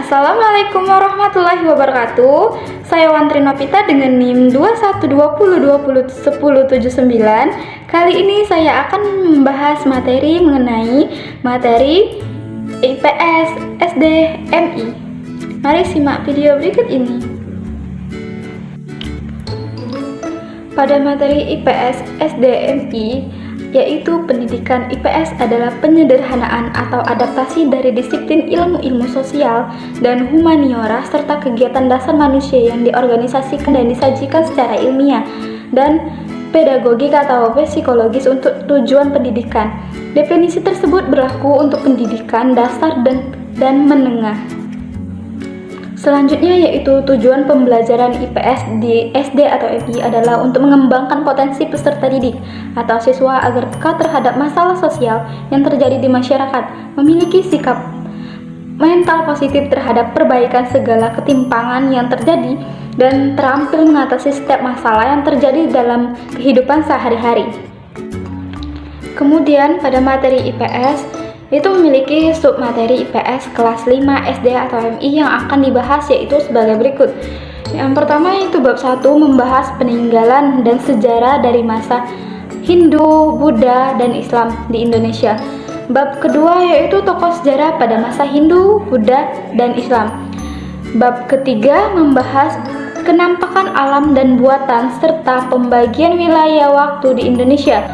Assalamualaikum warahmatullahi wabarakatuh. Saya Wantri Novita dengan NIM 2120201079. Kali ini saya akan membahas materi mengenai materi IPS SD MI. Mari simak video berikut ini. Pada materi IPS SD MI, yaitu pendidikan, IPS adalah penyederhanaan atau adaptasi dari disiplin ilmu-ilmu sosial dan humaniora serta kegiatan dasar manusia yang diorganisasikan dan disajikan secara ilmiah dan pedagogik atau psikologis untuk tujuan pendidikan. Definisi tersebut berlaku untuk pendidikan dasar dan menengah. Selanjutnya yaitu tujuan pembelajaran IPS di SD atau MI adalah untuk mengembangkan potensi peserta didik atau siswa agar peka terhadap masalah sosial yang terjadi di masyarakat, memiliki sikap mental positif terhadap perbaikan segala ketimpangan yang terjadi, dan terampil mengatasi setiap masalah yang terjadi dalam kehidupan sehari-hari. Kemudian pada materi IPS itu memiliki submateri IPS kelas 5 SD atau MI yang akan dibahas yaitu sebagai berikut. Yang pertama yaitu bab 1 membahas peninggalan dan sejarah dari masa Hindu, Buddha, dan Islam di Indonesia. Bab kedua yaitu tokoh sejarah pada masa Hindu, Buddha, dan Islam. Bab ketiga membahas kenampakan alam dan buatan serta pembagian wilayah waktu di Indonesia.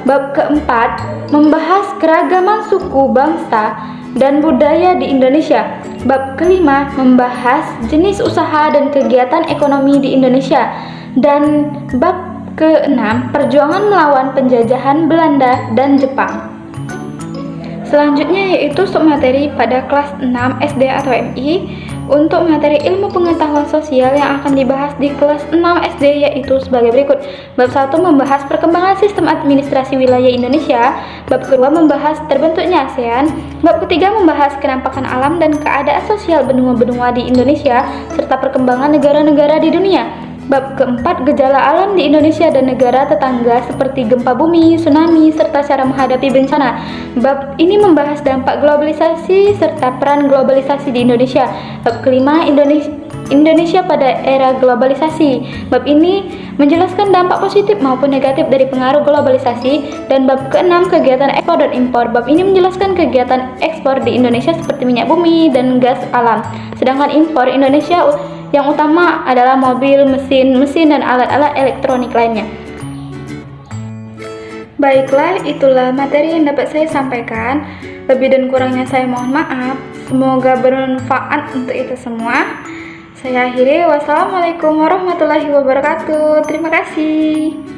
Bab keempat membahas keragaman suku, bangsa, dan budaya di Indonesia. Bab kelima membahas jenis usaha dan kegiatan ekonomi di Indonesia. Dan bab keenam perjuangan melawan penjajahan Belanda dan Jepang. Selanjutnya yaitu submateri pada kelas 6 SD atau MI. Untuk materi ilmu pengetahuan sosial yang akan dibahas di kelas 6 SD yaitu sebagai berikut. Bab 1 membahas perkembangan sistem administrasi wilayah Indonesia. Bab kedua membahas terbentuknya ASEAN. Bab ketiga membahas kenampakan alam dan keadaan sosial benua-benua di Indonesia serta perkembangan negara-negara di dunia. Bab keempat gejala alam di Indonesia dan negara tetangga seperti gempa bumi, tsunami, serta cara menghadapi bencana. Bab ini membahas dampak globalisasi serta peran globalisasi di Indonesia. Bab kelima Indonesia pada era globalisasi. Bab ini menjelaskan dampak positif maupun negatif dari pengaruh globalisasi. Dan bab keenam kegiatan ekspor dan impor. Bab ini menjelaskan kegiatan ekspor di Indonesia seperti minyak bumi dan gas alam. Sedangkan impor Indonesia yang utama adalah mobil, mesin, dan alat-alat elektronik lainnya. Baiklah, itulah materi yang dapat saya sampaikan. Lebih dan kurangnya saya mohon maaf. Semoga bermanfaat untuk itu semua. Saya akhiri. Wassalamualaikum warahmatullahi wabarakatuh. Terima kasih.